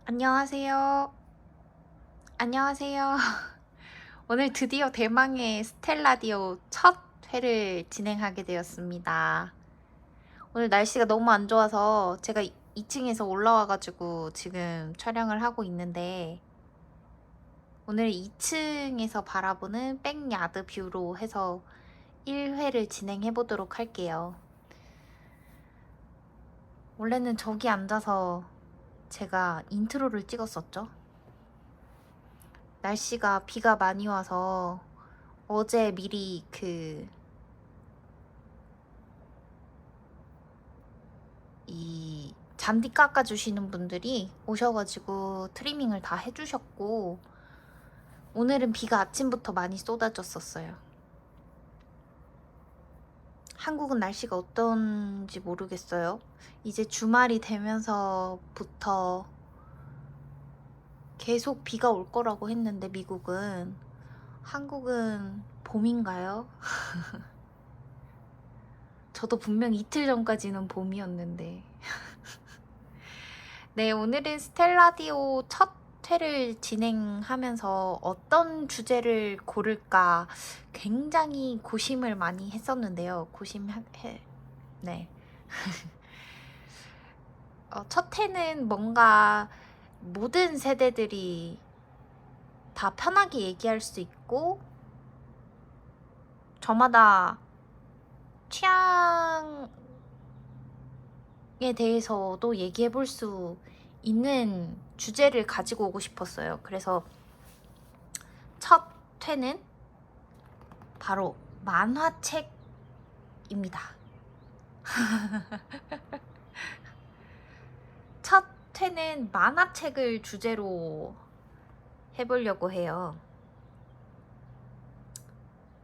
안녕하세요. 안녕하세요. 오늘 드디어 대망의 스텔라디오 첫 회를 진행하게 되었습니다. 오늘 날씨가 너무 안 좋아서 제가 2층에서 올라와가지고 지금 촬영을 하고 있는데 오늘 2층에서 바라보는 백야드 뷰로 해서 1회를 진행해 보도록 할게요. 원래는 저기 앉아서 제가 인트로를 찍었었죠. 날씨가 비가 많이 와서 어제 미리 이 잔디 깎아주시는 분들이 오셔가지고 트리밍을 다 해주셨고 오늘은 비가 아침부터 많이 쏟아졌었어요. 한국은 날씨가 어떤지 모르겠어요. 이제 주말이 되면서부터 계속 비가 올 거라고 했는데 미국은 한국은 봄인가요? 저도 분명 이틀 전까지는 봄이었는데 네, 오늘은 스텔라디오 첫 회를 진행하면서 어떤 주제를 고를까 굉장히 고심을 많이 했었는데요. 네. 첫 회는 뭔가 모든 세대들이 다 편하게 얘기할 수 있고 저마다 취향에 대해서도 얘기해 볼 수 있는 주제를 가지고 오고 싶었어요. 그래서 첫 회는 바로 만화책입니다. 첫 회는 만화책을 주제로 해보려고 해요.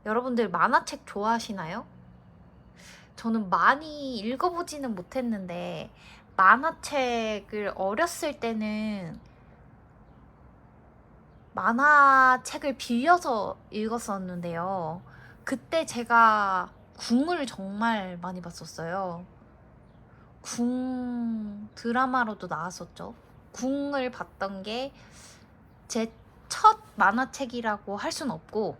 여러분들 만화책 좋아하시나요? 저는 많이 읽어보지는 못했는데 만화책을 어렸을 때는 만화책을 빌려서 읽었었는데요. 그때 제가 궁을 정말 많이 봤었어요. 궁 드라마로도 나왔었죠. 궁을 봤던 게 제 첫 만화책이라고 할 순 없고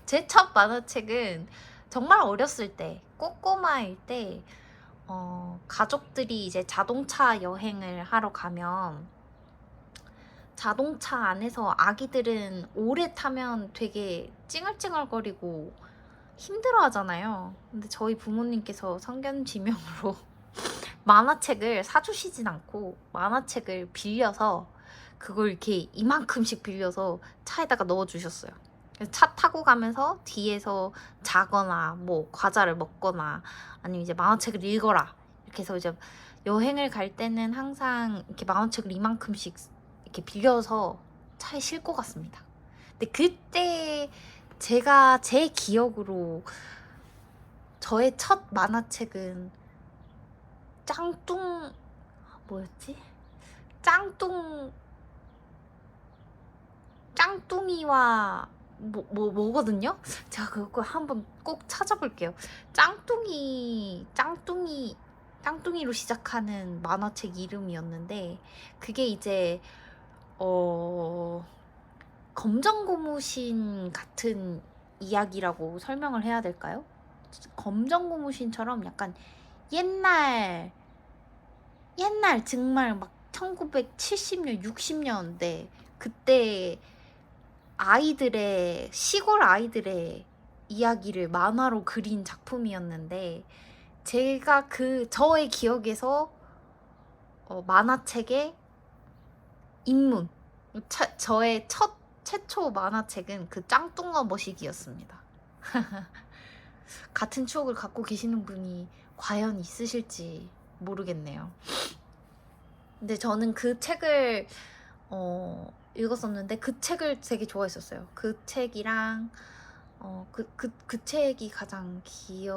제 첫 만화책은 정말 어렸을 때 꼬꼬마일 때 가족들이 이제 자동차 여행을 하러 가면 자동차 안에서 아기들은 오래 타면 되게 찡얼찡얼거리고 힘들어 하잖아요. 근데 저희 부모님께서 성견지명으로 만화책을 사주시진 않고 만화책을 빌려서 그걸 이렇게 이만큼씩 빌려서 차에다가 넣어주셨어요. 차 타고 가면서 뒤에서 자거나 뭐 과자를 먹거나 아니면 이제 만화책을 읽어라 이렇게 해서 이제 여행을 갈 때는 항상 이렇게 만화책을 이만큼씩 이렇게 빌려서 차에 싣고 갔습니다. 근데 그때 제가 제 기억으로 저의 첫 만화책은 짱뚱 뭐였지? 짱뚱이와 뭐거든요? 제가 그거 한번 꼭 찾아볼게요. 짱뚱이로 시작하는 만화책 이름이었는데 그게 이제 검정고무신 같은 이야기라고 설명을 해야 될까요? 검정고무신처럼 약간 옛날 정말 막 1970년, 60년대 그때 시골 아이들의 이야기를 만화로 그린 작품이었는데 제가 저의 기억에서 만화책의 입문 저의 최초 만화책은 그 짱뚱어 머시기였습니다. 같은 추억을 갖고 계시는 분이 과연 있으실지 모르겠네요. 근데 저는 그 책을 읽었었는데 그 책을 되게 좋아했었어요. 그 책이랑 그 책이 가장 기억의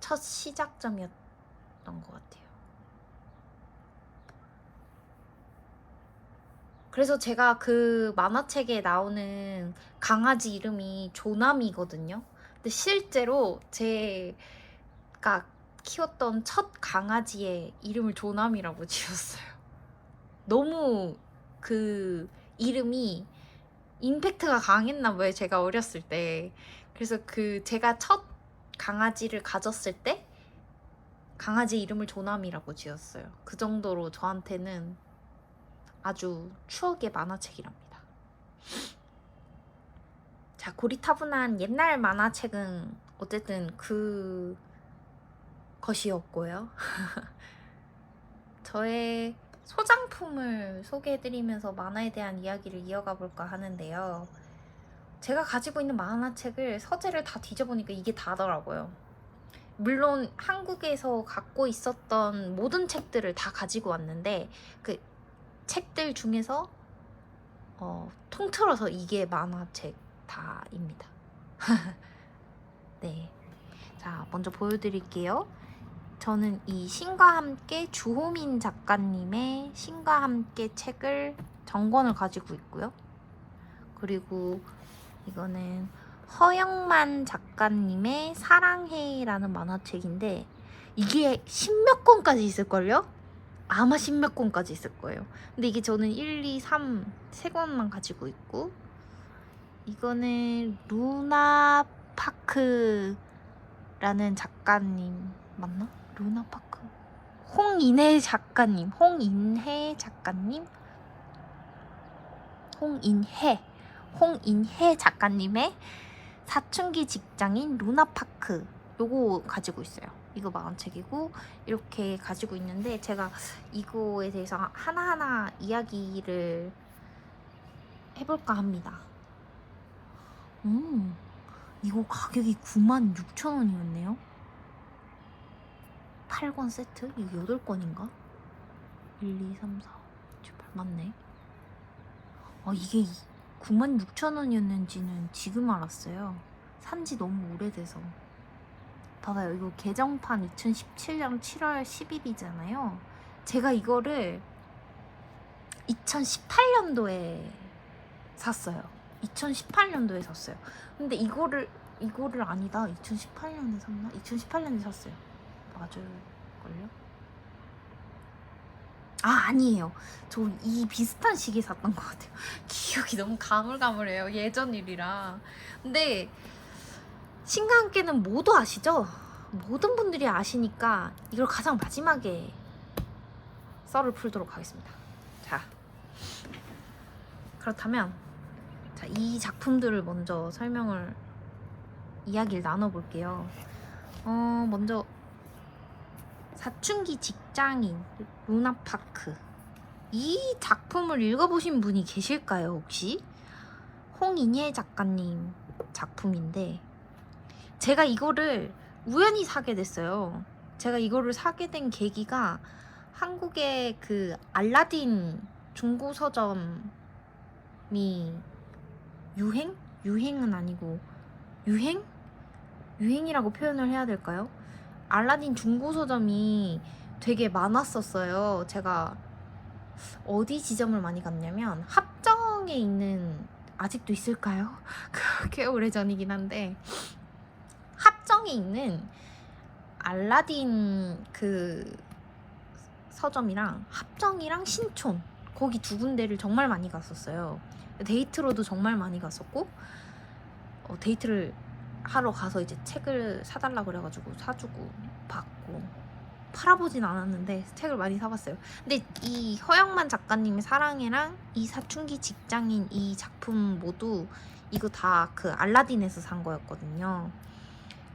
첫 시작점이었던 것 같아요. 그래서 제가 그 만화책에 나오는 강아지 이름이 조남이거든요. 근데 실제로 제가 키웠던 첫 강아지의 이름을 조남이라고 지었어요. 너무 그 이름이 임팩트가 강했나 봐요, 제가 어렸을 때. 그래서 그 제가 첫 강아지를 가졌을 때 강아지 이름을 조남이라고 지었어요. 그 정도로 저한테는 아주 추억의 만화책이랍니다. 자, 고리타분한 옛날 만화책은 어쨌든 그 것이었고요. 저의 소장품을 소개해드리면서 만화에 대한 이야기를 이어가 볼까 하는데요. 제가 가지고 있는 만화책을 서재를 다 뒤져보니까 이게 다더라고요. 물론 한국에서 갖고 있었던 모든 책들을 다 가지고 왔는데 그 책들 중에서 통틀어서 이게 만화책 다입니다. 네. 자, 먼저 보여드릴게요. 저는 이 신과 함께 주호민 작가님의 신과 함께 책을 정권을 가지고 있고요. 그리고 이거는 허영만 작가님의 사랑해라는 만화책인데 이게 십몇 권까지 있을걸요? 아마 십몇 권까지 있을 거예요. 근데 이게 저는 1, 2, 3, 3권만 가지고 있고 이거는 루나파크라는 작가님 맞나? 루나파크 홍인혜 작가님 홍인혜 작가님의 사춘기 직장인 루나파크 요거 가지고 있어요. 이거 만화책이고 이렇게 가지고 있는데 제가 이거에 대해서 하나하나 이야기를 해볼까 합니다. 이거 가격이 96,000원이었네요. 8권 세트? 이거 8권인가? 1, 2, 3, 4, 7, 8 맞네. 이게 96,000원이었는지는 지금 알았어요. 산지 너무 오래돼서. 봐봐요. 이거 개정판 2017년 7월 10일이잖아요. 제가 이거를 2018년도에 샀어요. 2018년도에 샀어요. 근데 이거를 아니다. 2018년에 샀나? 2018년에 샀어요. 맞을걸요? 아니에요. 저 이 비슷한 시기에 샀던 것 같아요. 기억이 너무 가물가물해요. 예전 일이라. 근데 신과 함께는 모두 아시죠? 모든 분들이 아시니까 이걸 가장 마지막에 썰을 풀도록 하겠습니다. 자, 그렇다면 자, 이 작품들을 먼저 이야기를 나눠볼게요. 먼저 사춘기 직장인 루나파크. 이 작품을 읽어보신 분이 계실까요, 혹시? 홍인혜 작가님 작품인데 제가 이거를 우연히 사게 됐어요. 제가 이거를 사게 된 계기가 한국의 그 알라딘 중고 서점이 유행은 아니고 유행이라고 표현을 해야 될까요? 알라딘 중고 서점이 되게 많았었어요. 제가 어디 지점을 많이 갔냐면 합정에 있는 아직도 있을까요? 꽤 오래전이긴 한데 합정에 있는 알라딘 그 서점이랑 합정이랑 신촌 거기 두 군데를 정말 많이 갔었어요. 데이트로도 정말 많이 갔었고 데이트를 하러 가서 이제 책을 사달라고 그래가지고 사주고 받고 팔아보진 않았는데 책을 많이 사봤어요. 근데 이 허영만 작가님의 사랑해랑 이 사춘기 직장인 이 작품 모두 이거 다 그 알라딘에서 산 거였거든요.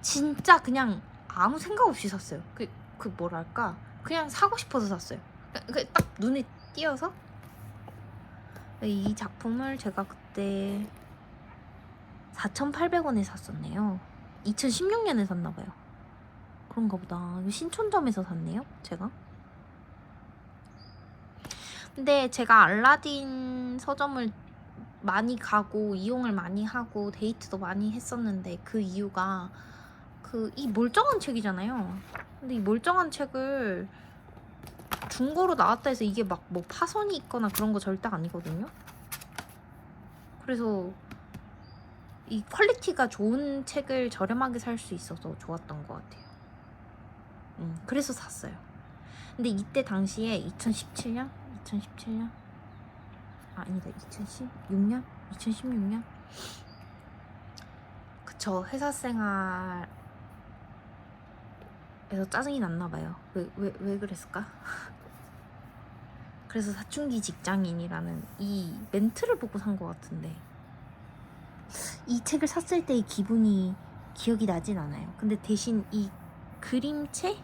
진짜 그냥 아무 생각 없이 샀어요. 그 뭐랄까 그냥 사고 싶어서 샀어요. 딱 눈에 띄어서 이 작품을 제가 그때 4,800원에 샀었네요. 2016년에 샀나봐요. 그런가 보다. 이거 신촌점에서 샀네요, 제가. 근데 제가 알라딘 서점을 많이 가고 이용을 많이 하고 데이트도 많이 했었는데 그 이유가 이 멀쩡한 책이잖아요. 근데 이 멀쩡한 책을 중고로 나왔다 해서 이게 막 뭐 파손이 있거나 그런 거 절대 아니거든요. 그래서 이 퀄리티가 좋은 책을 저렴하게 살 수 있어서 좋았던 것 같아요. 그래서 샀어요. 근데 이때 당시에 2017년? 아니다, 2016년? 2016년? 그쵸, 회사 생활에서 짜증이 났나봐요. 왜 그랬을까? 그래서 사춘기 직장인이라는 이 멘트를 보고 산 것 같은데, 이 책을 샀을 때의 기분이 기억이 나진 않아요. 근데 대신 이 그림체?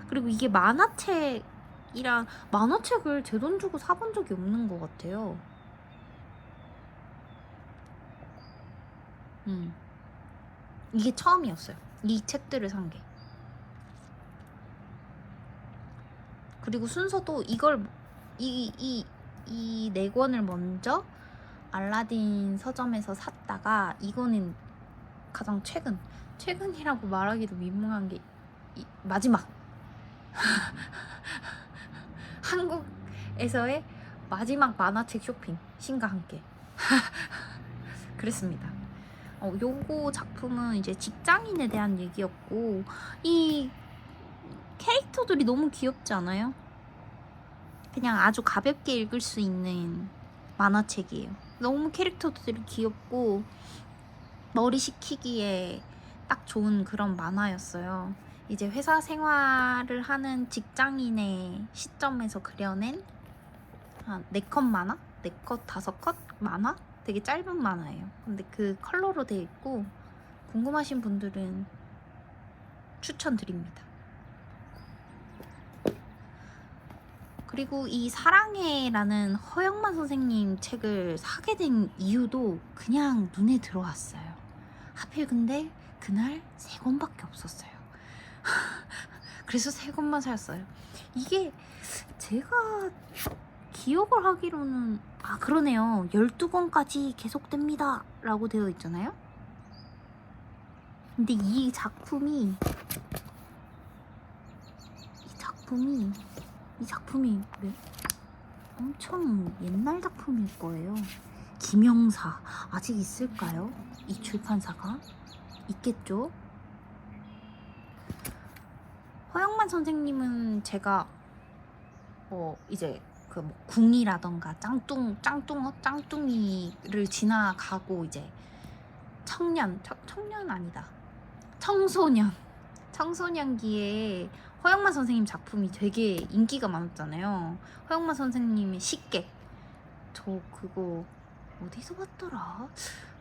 그리고 이게 만화책이랑, 만화책을 제 돈 주고 사본 적이 없는 것 같아요. 이게 처음이었어요. 이 책들을 산 게. 그리고 순서도 이걸 이 네 권을 먼저 알라딘 서점에서 샀다가, 이거는 가장 최근이라고 말하기도 민망한 게 마지막 한국에서의 마지막 만화책 쇼핑, 신과 함께 그랬습니다. 요거 작품은 이제 직장인에 대한 얘기였고, 이 캐릭터들이 너무 귀엽지 않아요? 그냥 아주 가볍게 읽을 수 있는 만화책이에요. 너무 캐릭터들이 귀엽고 머리 식히기에 딱 좋은 그런 만화였어요. 이제 회사 생활을 하는 직장인의 시점에서 그려낸 한 4컷 만화? 4컷, 5컷 만화? 되게 짧은 만화예요. 근데 그 컬러로 되어 있고, 궁금하신 분들은 추천드립니다. 그리고 이 사랑해라는 허영만 선생님 책을 사게 된 이유도 그냥 눈에 들어왔어요. 하필 근데 그날 3권밖에 없었어요. 그래서 3권만 샀어요. 이게 제가 기억을 하기로는, 그러네요. 12권까지 계속됩니다 라고 되어 있잖아요. 근데 이 작품이 네? 엄청 옛날 작품일 거예요. 김영사 아직 있을까요? 이 출판사가? 있겠죠? 허영만 선생님은 제가 이제 그 뭐 궁이라던가 짱뚱이를 지나가고 이제 청년 아니다, 청소년기에 허영만 선생님 작품이 되게 인기가 많았잖아요. 허영만 선생님의 식객, 저 그거 어디서 봤더라?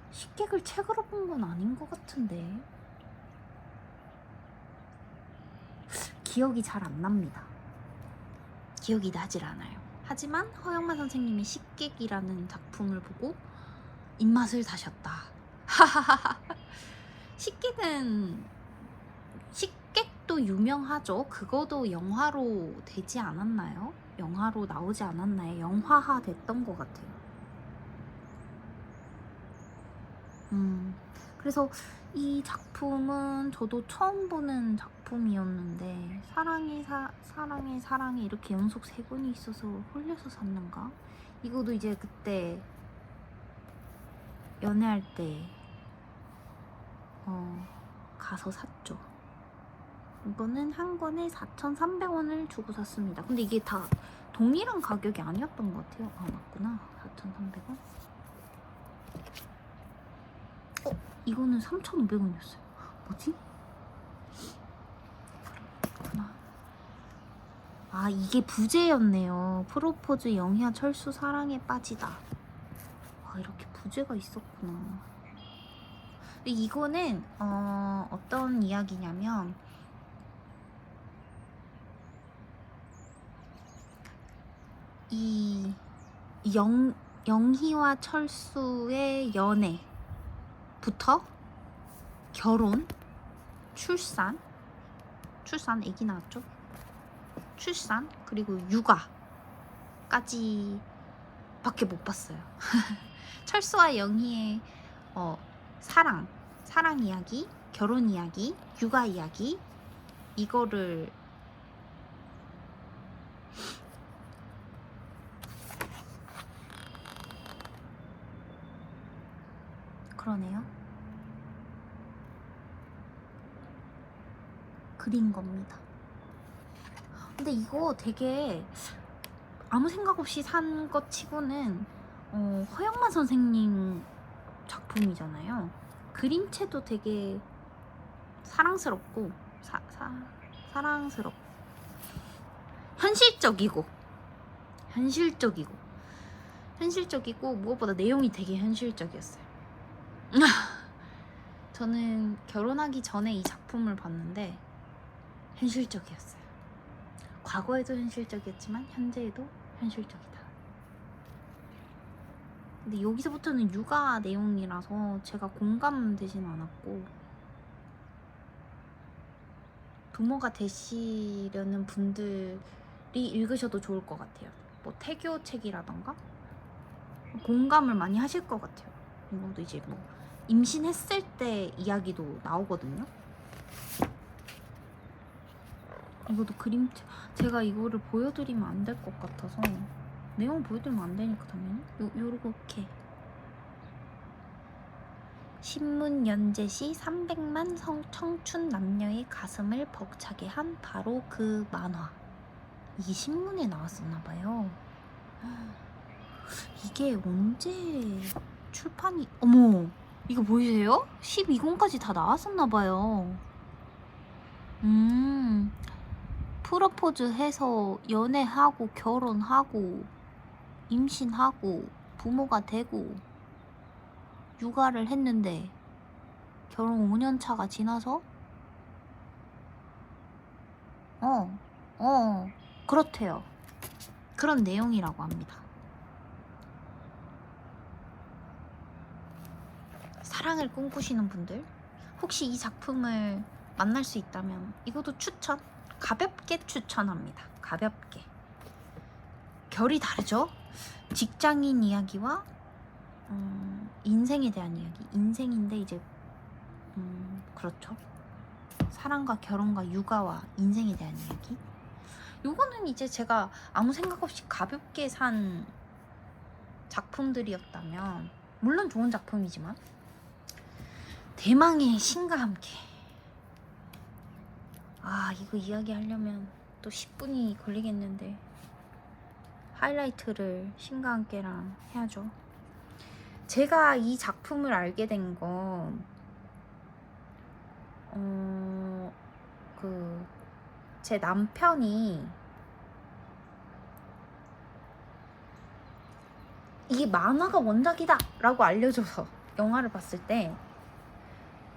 식객을 책으로 본 건 아닌 것 같은데 기억이 잘 안 납니다. 기억이 나질 않아요. 하지만 허영만 선생님의 식객이라는 작품을 보고 입맛을 다셨다. 식객도 유명하죠. 그거도 영화로 되지 않았나요? 영화로 나오지 않았나요? 영화화 됐던 것 같아요. 그래서 이 작품은 저도 처음 보는 작품이었는데, 사랑해 이렇게 연속 3권이 있어서 홀려서 샀는가? 이거도 이제 그때 연애할 때 가서 샀죠. 이거는 한 권에 4,300원을 주고 샀습니다. 근데 이게 다 동일한 가격이 아니었던 것 같아요. 맞구나. 4,300원. 이거는 3,500원이었어요. 뭐지? 그렇구나. 이게 부제였네요. 프로포즈, 영희야, 철수, 사랑에 빠지다. 이렇게 부제가 있었구나. 근데 이거는 어떤 이야기냐면, 이 영희와 철수의 연애부터 결혼, 출산, 아기 나왔죠? 출산, 그리고 육아까지 밖에 못 봤어요. 철수와 영희의 사랑 이야기, 결혼 이야기, 육아 이야기, 이거를 그러네요. 그린 겁니다. 근데 이거 되게 아무 생각 없이 산 것 치고는 허영만 선생님 작품이잖아요. 그림체도 되게 사랑스럽고 사랑스럽고 현실적이고 무엇보다 내용이 되게 현실적이었어요. 저는 결혼하기 전에 이 작품을 봤는데 현실적이었어요. 과거에도 현실적이었지만 현재에도 현실적이다. 근데 여기서부터는 육아 내용이라서 제가 공감되진 않았고, 부모가 되시려는 분들이 읽으셔도 좋을 것 같아요. 뭐 태교 책이라던가 공감을 많이 하실 것 같아요. 이것도 이제 뭐 임신했을 때 이야기도 나오거든요. 이것도 그림체, 제가 이거를 보여드리면 안 될 것 같아서, 내용 보여드리면 안 되니까 당연히 요렇게 신문 연재시 300만 청춘 남녀의 가슴을 벅차게 한 바로 그 만화. 이게 신문에 나왔었나봐요. 이게 언제 출판이, 어머, 이거 보이세요? 12권까지 다 나왔었나봐요. 프로포즈 해서 연애하고 결혼하고 임신하고 부모가 되고 육아를 했는데 결혼 5년 차가 지나서 그렇대요. 그런 내용이라고 합니다. 사랑을 꿈꾸시는 분들, 혹시 이 작품을 만날 수 있다면 이것도 추천, 가볍게 추천합니다. 가볍게. 결이 다르죠? 직장인 이야기와 인생에 대한 이야기. 인생인데 이제 그렇죠. 사랑과 결혼과 육아와 인생에 대한 이야기. 요거는 이제 제가 아무 생각 없이 가볍게 산 작품들이었다면, 물론 좋은 작품이지만, 대망의 신과 함께. 이거 이야기하려면 또 10분이 걸리겠는데 하이라이트를 신과 함께랑 해야죠. 제가 이 작품을 알게 된 건 제 남편이 이게 만화가 원작이다 라고 알려줘서, 영화를 봤을 때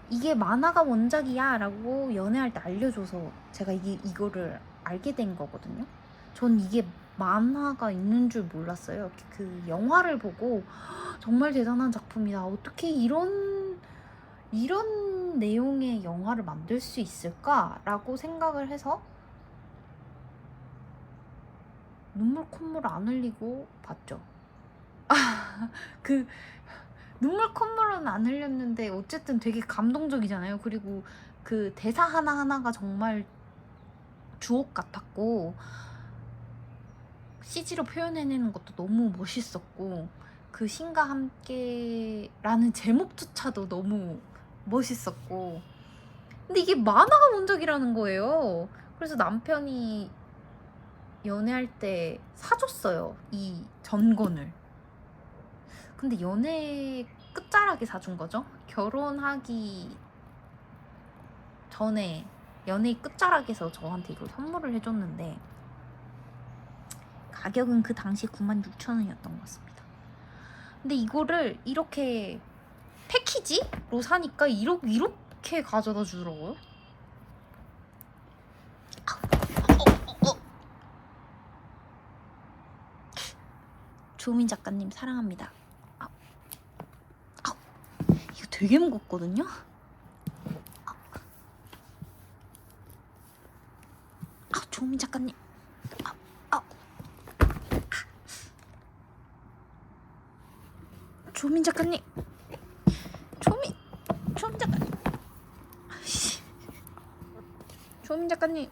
이게 만화가 원작이야 라고 연애할 때 알려줘서 제가 이거를 알게 된 거거든요. 전 이게 만화가 있는 줄 몰랐어요. 그 영화를 보고 정말 대단한 작품이다, 어떻게 이런 내용의 영화를 만들 수 있을까라고 생각을 해서 눈물 콧물 안 흘리고 봤죠. 그 눈물 콧물은 안 흘렸는데 어쨌든 되게 감동적이잖아요. 그리고 그 대사 하나하나가 정말 주옥 같았고, CG로 표현해내는 것도 너무 멋있었고, 그 신과 함께라는 제목조차도 너무 멋있었고, 근데 이게 만화가 원작이라는 거예요. 그래서 남편이 연애할 때 사줬어요, 이 전권을. 근데 연애 끝자락에 사준 거죠. 결혼하기 전에 연애 끝자락에서 저한테 이걸 선물을 해줬는데, 가격은 그 당시 96,000원이었던 것 같습니다. 근데 이거를 이렇게 패키지로 사니까 이렇게 가져다 주더라고요. 조민 작가님 사랑합니다. 이거 되게 무겁거든요. 조민 작가님. 조민 작가님. 조민 작가님. 조민 작가님.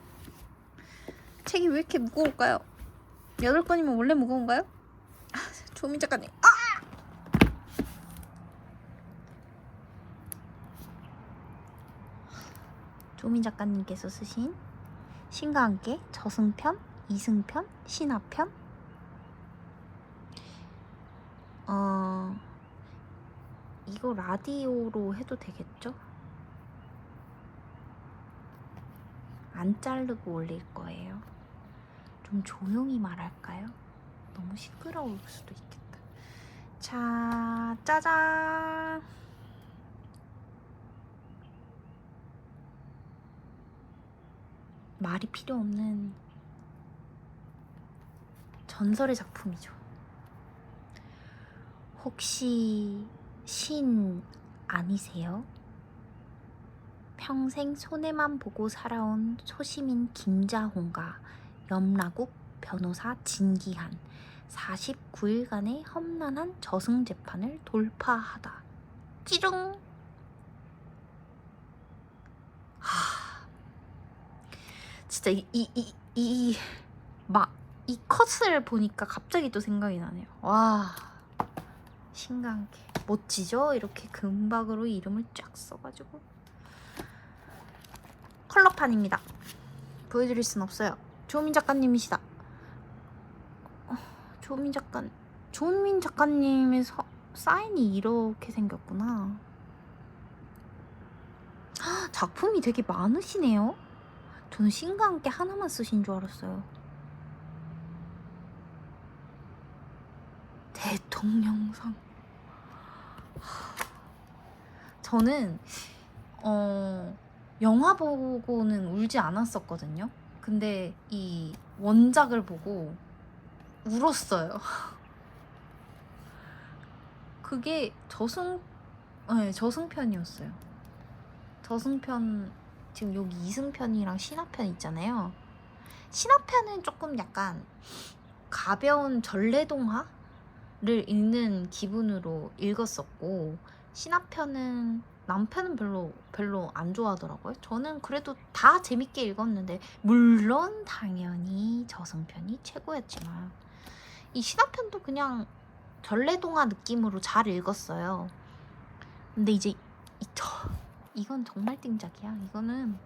책이 왜 이렇게 무거울까요? 8권이면 원래 무거운가요? 조민 작가님. 조민 작가님께서 쓰신 신과 함께 저승편, 이승편, 신화편. 이거 라디오로 해도 되겠죠? 안 자르고 올릴 거예요. 좀 조용히 말할까요? 너무 시끄러울 수도 있겠다. 자, 짜잔! 말이 필요 없는 전설의 작품이죠. 혹시 신 아니세요? 평생 손해만 보고 살아온 소시민 김자홍과 염라국 변호사 진기한 49일간의 험난한 저승 재판을 돌파하다. 찌릉! 진짜 이 컷을 보니까 갑자기 또 생각이 나네요. 와, 신과 함께 멋지죠? 이렇게 금박으로 이름을 쫙 써가지고. 컬러판입니다. 보여드릴 순 없어요. 조민 작가님이시다. 조민 작가님의 사인이 이렇게 생겼구나. 작품이 되게 많으시네요. 저는 신과 함께 하나만 쓰신 줄 알았어요. 대통령상. 저는 영화 보고는 울지 않았었거든요. 근데 이 원작을 보고 울었어요. 그게 저승편이었어요. 저승편, 지금 여기 이승편이랑 신화편 있잖아요. 신화편은 조금 약간 가벼운 전래동화를 읽는 기분으로 읽었었고, 신화편은 남편은 별로 안 좋아하더라고요. 저는 그래도 다 재밌게 읽었는데, 물론 당연히 저승편이 최고였지만 이 신화편도 그냥 전래동화 느낌으로 잘 읽었어요. 근데 이제 이건 정말 띵작이야. 이거는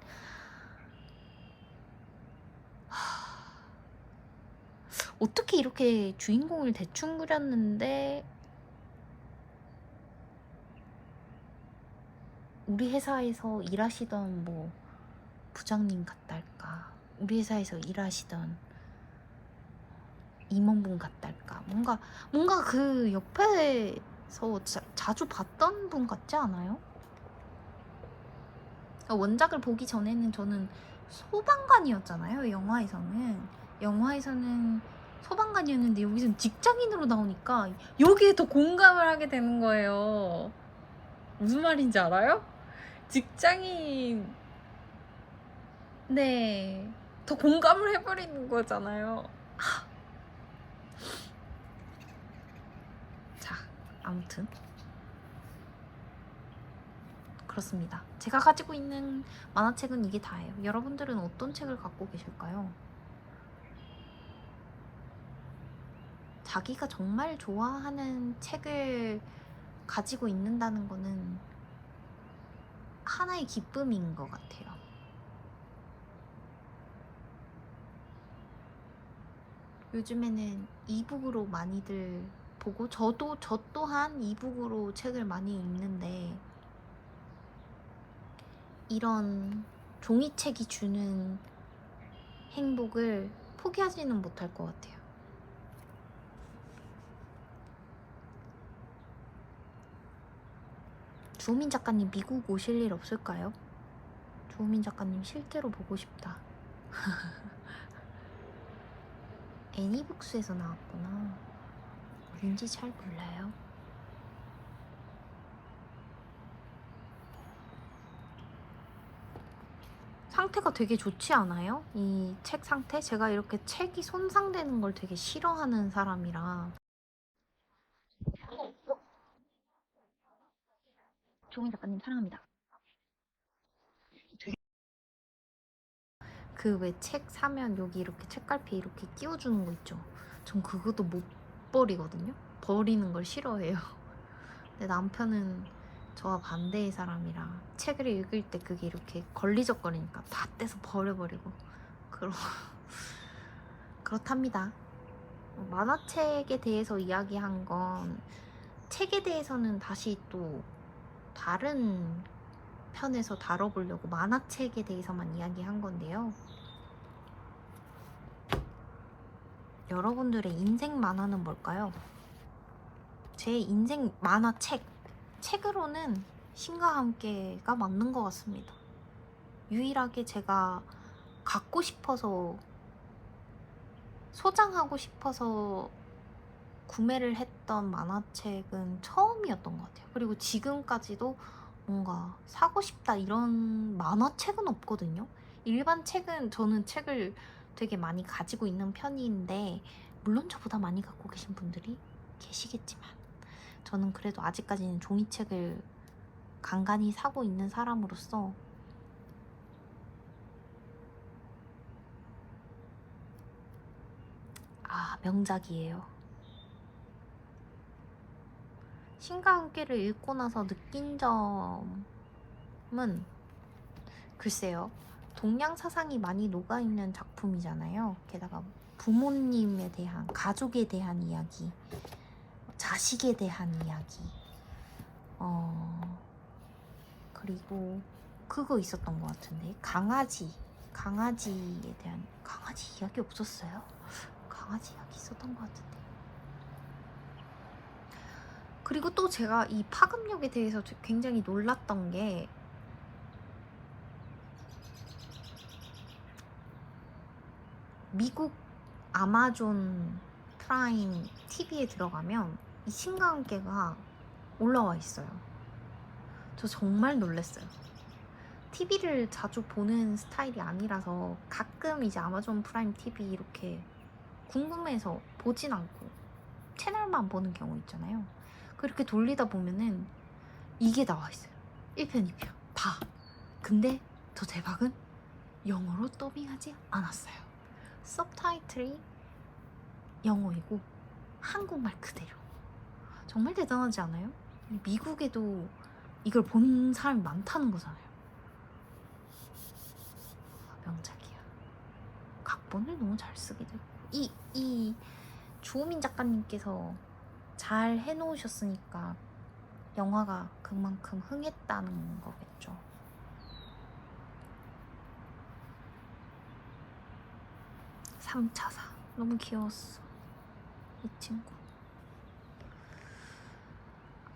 어떻게 이렇게 주인공을 대충 그렸는데 우리 회사에서 일하시던 뭐 부장님 같달까, 우리 회사에서 일하시던 임원분 같달까, 뭔가 그 옆에서 자주 봤던 분 같지 않아요? 원작을 보기 전에는 저는 소방관이었잖아요. 영화에서는 소방관이었는데 여기서는 직장인으로 나오니까 여기에 더 공감을 하게 되는 거예요. 무슨 말인지 알아요? 직장인, 네, 더 공감을 해버리는 거잖아요. 자, 아무튼 그렇습니다. 제가 가지고 있는 만화책은 이게 다예요. 여러분들은 어떤 책을 갖고 계실까요? 자기가 정말 좋아하는 책을 가지고 있는다는 거는 하나의 기쁨인 것 같아요. 요즘에는 이북으로 많이들 보고, 저 또한 이북으로 책을 많이 읽는데, 이런 종이책이 주는 행복을 포기하지는 못할 것 같아요. 주호민 작가님 미국 오실 일 없을까요? 주호민 작가님 실제로 보고 싶다. 애니북스에서 나왔구나. 어딘지 잘 몰라요. 상태가 되게 좋지 않아요? 이 책 상태? 제가 이렇게 책이 손상되는 걸 되게 싫어하는 사람이라. 조민 작가님 사랑합니다. 그 왜 책 사면 여기 이렇게 책갈피 이렇게 끼워주는 거 있죠? 전 그것도 못 버리거든요? 버리는 걸 싫어해요. 근데 남편은 저와 반대의 사람이라 책을 읽을 때 그게 이렇게 걸리적거리니까 다 떼서 버려버리고, 그 그렇답니다. 만화책에 대해서 이야기한 건 책에 대해서는 다시 또 다른 편에서 다뤄보려고 만화책에 대해서만 이야기한 건데요. 여러분들의 인생 만화는 뭘까요? 제 인생 책으로는 신과 함께가 맞는 것 같습니다. 유일하게 제가 갖고 싶어서, 소장하고 싶어서 구매를 했던 만화책은 처음이었던 것 같아요. 그리고 지금까지도 뭔가 사고 싶다 이런 만화책은 없거든요. 일반 책은, 저는 책을 되게 많이 가지고 있는 편인데 물론 저보다 많이 갖고 계신 분들이 계시겠지만 저는 그래도 아직까지는 종이책을 간간히 사고 있는 사람으로서 명작이에요. 신과 함께를 읽고 나서 느낀 점은 글쎄요, 동양 사상이 많이 녹아있는 작품이잖아요. 게다가 부모님에 대한, 가족에 대한 이야기, 자식에 대한 이야기, 그리고 그거 있었던 것 같은데, 강아지에 대한, 강아지 이야기 없었어요? 강아지 이야기 있었던 것 같은데. 그리고 또 제가 이 파급력에 대해서 굉장히 놀랐던 게, 미국 아마존 프라임 TV에 들어가면 이 신과 함께가 올라와 있어요. 저 정말 놀랐어요. TV를 자주 보는 스타일이 아니라서 가끔 이제 아마존 프라임 TV 이렇게 궁금해서 보진 않고 채널만 보는 경우 있잖아요. 그렇게 돌리다 보면은 이게 나와 있어요. 1편, 2편 다. 근데 더 대박은 영어로 더빙하지 않았어요. 서브타이틀이 영어이고 한국말 그대로. 정말 대단하지 않아요? 미국에도 이걸 본 사람이 많다는 거잖아요. 명작이야. 각본을 너무 잘 쓰게 되고, 이 주호민 작가님께서 잘 해놓으셨으니까 영화가 그만큼 흥했다는 거겠죠. 삼차사 너무 귀여웠어, 이 친구.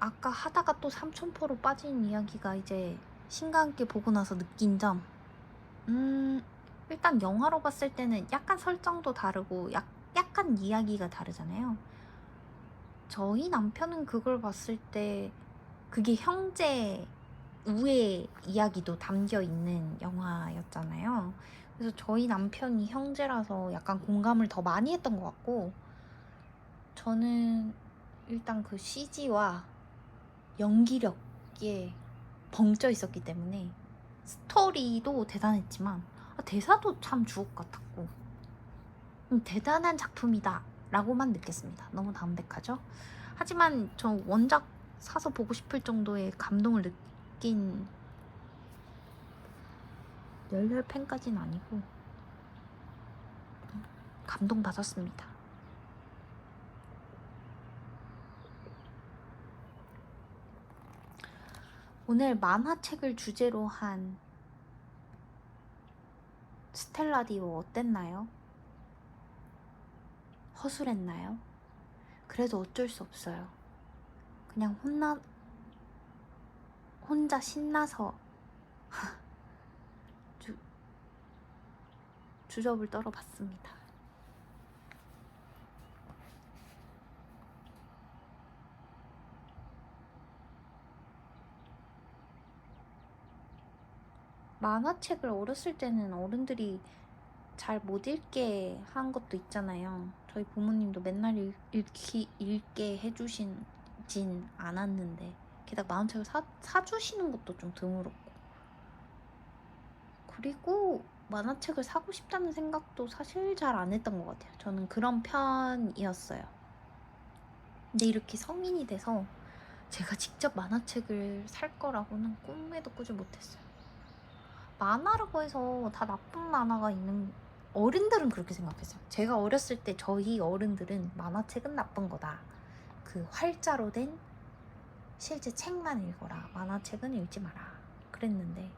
아까 하다가 또 삼천포로 빠진 이야기가, 이제 신과 함께 보고 나서 느낀 점, 일단 영화로 봤을 때는 약간 설정도 다르고 약간 이야기가 다르잖아요. 저희 남편은 그걸 봤을 때 그게 형제 우애 이야기도 담겨 있는 영화였잖아요. 그래서 저희 남편이 형제라서 약간 공감을 더 많이 했던 것 같고, 저는 일단 그 CG와 연기력에 벙쪄 있었기 때문에 스토리도 대단했지만 대사도 참 주옥 같았고, 대단한 작품이다 라고만 느꼈습니다. 너무 담백하죠? 하지만 저 원작 사서 보고 싶을 정도의 감동을 느낀 열혈 팬까지는 아니고 감동받았습니다. 오늘 만화책을 주제로 한 스텔라디오 어땠나요? 허술했나요? 그래도 어쩔 수 없어요. 그냥 혼자 신나서 주접을 떨어봤습니다. 만화책을 어렸을 때는 어른들이 잘 못 읽게 한 것도 있잖아요. 저희 부모님도 맨날 읽게 해주진 않았는데, 게다가 만화책을 사주시는 것도 좀 드물었고, 그리고 만화책을 사고 싶다는 생각도 사실 잘 안 했던 것 같아요. 저는 그런 편이었어요. 근데 이렇게 성인이 돼서 제가 직접 만화책을 살 거라고는 꿈에도 꾸지 못했어요. 만화라고 해서 다 나쁜 만화가 있는 어른들은 그렇게 생각했어요. 제가 어렸을 때 저희 어른들은 만화책은 나쁜 거다. 그 활자로 된 실제 책만 읽어라. 만화책은 읽지 마라. 그랬는데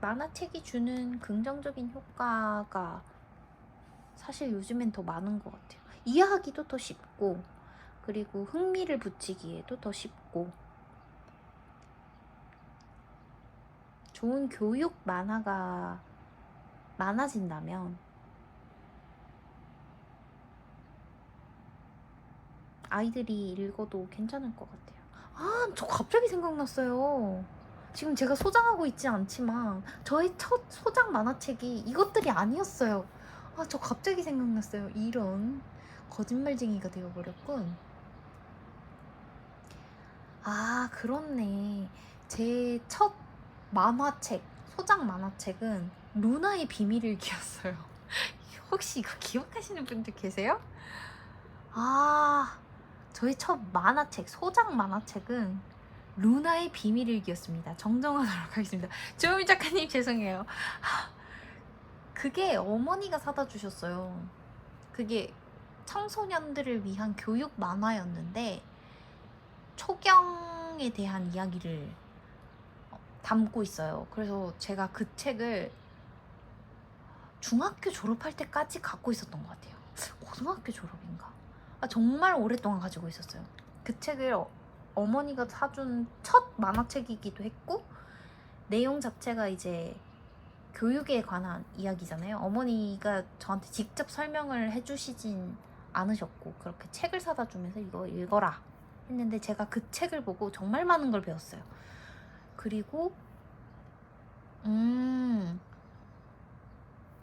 만화책이 주는 긍정적인 효과가 사실 요즘엔 더 많은 것 같아요. 이해하기도 더 쉽고, 그리고 흥미를 붙이기에도 더 쉽고, 좋은 교육 만화가 많아진다면 아이들이 읽어도 괜찮을 것 같아요. 아, 저 갑자기 생각났어요. 지금 제가 소장하고 있지 않지만 저의 첫 소장 만화책이 이것들이 아니었어요. 아, 저 갑자기 생각났어요. 이런 거짓말쟁이가 되어버렸군. 아, 그렇네. 제 첫 만화책, 소장 만화책은 루나의 비밀일기였어요. 혹시 이거 기억하시는 분들 계세요? 아, 저의 첫 만화책, 소장 만화책은 루나의 비밀일기였습니다. 정정하도록 하겠습니다. 조미 작가님 죄송해요. 그게 어머니가 사다 주셨어요. 그게 청소년들을 위한 교육 만화였는데 초경에 대한 이야기를 담고 있어요. 그래서 제가 그 책을 중학교 졸업할 때까지 갖고 있었던 것 같아요. 고등학교 졸업인가? 아, 정말 오랫동안 가지고 있었어요. 그 책을 어머니가 사준 첫 만화책이기도 했고, 내용 자체가 이제 교육에 관한 이야기잖아요. 어머니가 저한테 직접 설명을 해주시진 않으셨고, 그렇게 책을 사다 주면서 이거 읽어라 했는데 제가 그 책을 보고 정말 많은 걸 배웠어요. 그리고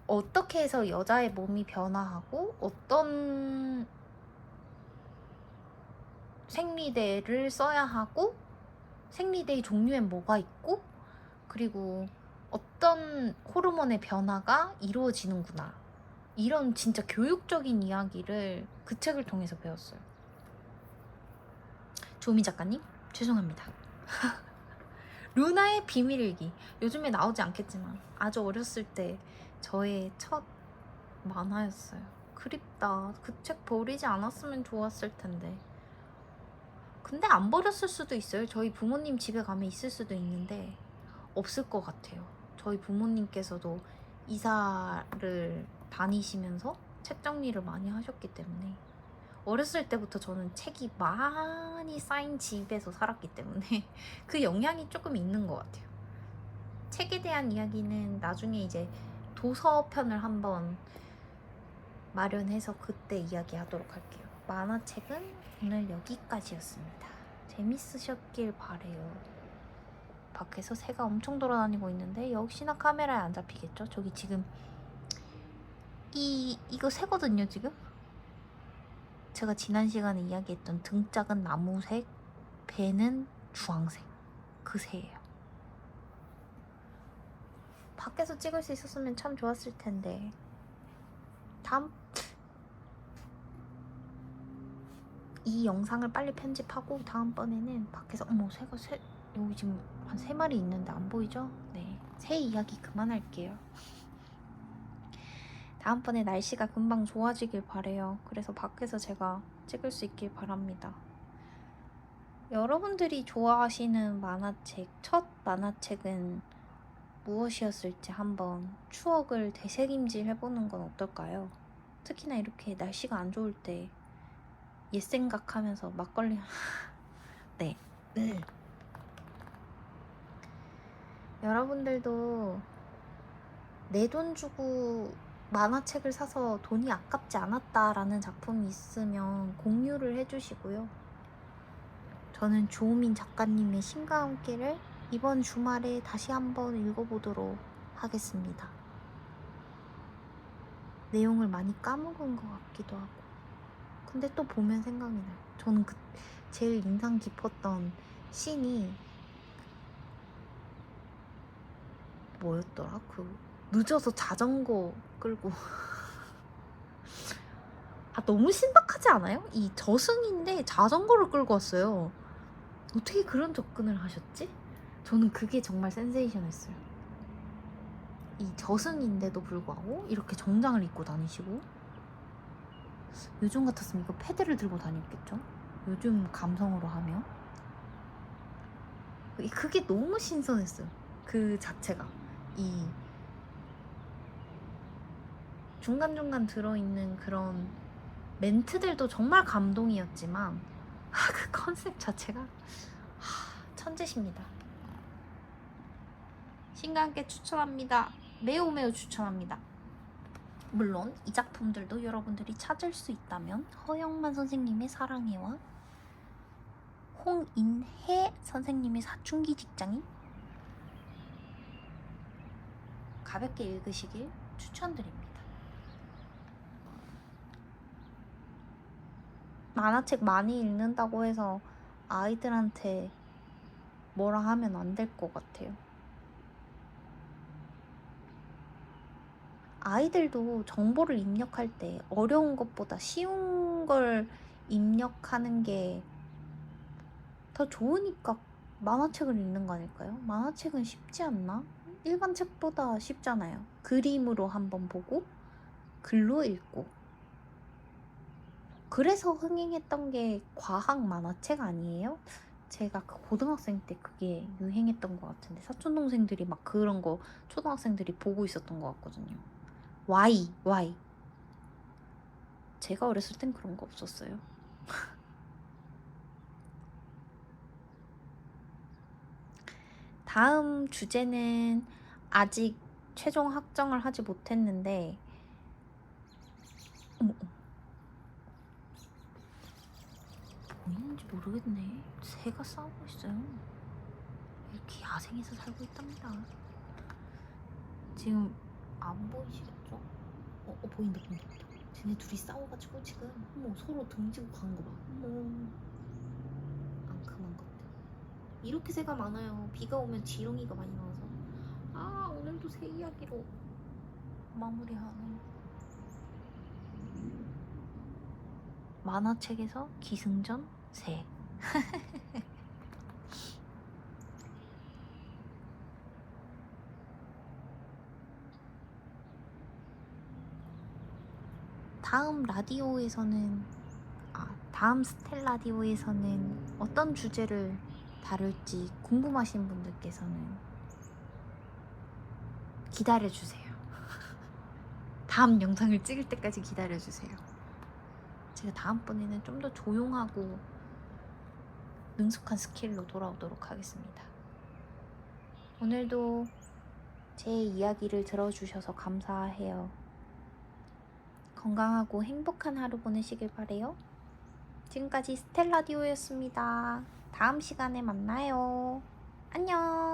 어떻게 해서 여자의 몸이 변화하고 어떤 생리대를 써야 하고 생리대의 종류엔 뭐가 있고 그리고 어떤 호르몬의 변화가 이루어지는구나, 이런 진짜 교육적인 이야기를 그 책을 통해서 배웠어요. 조미 작가님 죄송합니다. 루나의 비밀일기 요즘에 나오지 않겠지만 아주 어렸을 때 저의 첫 만화였어요. 그립다. 그 책 버리지 않았으면 좋았을 텐데. 근데 안 버렸을 수도 있어요. 저희 부모님 집에 가면 있을 수도 있는데 없을 것 같아요. 저희 부모님께서도 이사를 다니시면서 책 정리를 많이 하셨기 때문에 어렸을 때부터 저는 책이 많이 쌓인 집에서 살았기 때문에 그 영향이 조금 있는 것 같아요. 책에 대한 이야기는 나중에 이제 도서편을 한번 마련해서 그때 이야기하도록 할게요. 만화책은 오늘 여기까지였습니다. 재밌으셨길 바래요. 밖에서 새가 엄청 돌아다니고 있는데 역시나 카메라에 안 잡히겠죠? 저기 지금 이거 새거든요 지금? 제가 지난 시간에 이야기했던 등짝은 나무색, 배는 주황색, 그 새예요. 밖에서 찍을 수 있었으면 참 좋았을 텐데. 이 영상을 빨리 편집하고 다음번에는 밖에서 새가 여기 지금 한 3마리 있는데 안 보이죠? 네, 새 이야기 그만할게요. 다음번에 날씨가 금방 좋아지길 바래요. 그래서 밖에서 제가 찍을 수 있길 바랍니다. 여러분들이 좋아하시는 만화책, 첫 만화책은 무엇이었을지 한번 추억을 되새김질 해보는 건 어떨까요? 특히나 이렇게 날씨가 안 좋을 때 옛 생각하면서 막걸리 네. 여러분들도 내 돈 주고 만화책을 사서 돈이 아깝지 않았다라는 작품이 있으면 공유를 해주시고요. 저는 조우민 작가님의 신과 함께를 이번 주말에 다시 한번 읽어보도록 하겠습니다. 내용을 많이 까먹은 것 같기도 하고, 근데 또 보면 생각이 나요. 저는 제일 인상 깊었던 씬이 뭐였더라? 늦어서 자전거 끌고 너무 신박하지 않아요? 이 저승인데 자전거를 끌고 왔어요. 어떻게 그런 접근을 하셨지? 저는 그게 정말 센세이션했어요. 이 저승인데도 불구하고 이렇게 정장을 입고 다니시고, 요즘 같았으면 이거 패드를 들고 다녔겠죠? 요즘 감성으로 하면 그게 너무 신선했어요. 그 자체가 이 중간중간 들어있는 그런 멘트들도 정말 감동이었지만 그 컨셉 자체가 천재십니다. 신과 함께 추천합니다. 매우 매우 추천합니다. 물론 이 작품들도 여러분들이 찾을 수 있다면 허영만 선생님의 사랑해와 홍인혜 선생님의 사춘기 직장인 가볍게 읽으시길 추천드립니다. 만화책 많이 읽는다고 해서 아이들한테 뭐라 하면 안 될 것 같아요. 아이들도 정보를 입력할 때 어려운 것보다 쉬운 걸 입력하는 게 더 좋으니까 만화책을 읽는 거 아닐까요? 만화책은 쉽지 않나? 일반 책보다 쉽잖아요. 그림으로 한번 보고 글로 읽고. 그래서 흥행했던 게 과학 만화책 아니에요? 제가 그 고등학생 때 그게 유행했던 것 같은데 사촌동생들이 막 그런 거 초등학생들이 보고 있었던 것 같거든요. Y. 제가 어렸을 땐 그런 거 없었어요. 다음 주제는 아직 최종 확정을 하지 못했는데 보이는지 모르겠네. 새가 싸우고 있어요. 이렇게 야생에서 살고 있답니다. 지금 안 보이시겠죠? 보인다. 쟤네 둘이 싸워가지고 지금 서로 등지고 가는 거 봐. 앙큼한 것들. 이렇게 새가 많아요. 비가 오면 지렁이가 많이 나와서. 오늘도 새 이야기로 마무리하네. 만화책에서 기승전 새. 다음 스텔 라디오에서는 어떤 주제를 다룰지 궁금하신 분들께서는 기다려주세요. 다음 영상을 찍을 때까지 기다려주세요. 제가 다음번에는 좀 더 조용하고 능숙한 스킬로 돌아오도록 하겠습니다. 오늘도 제 이야기를 들어주셔서 감사해요. 건강하고 행복한 하루 보내시길 바래요. 지금까지 스텔라디오였습니다. 다음 시간에 만나요. 안녕.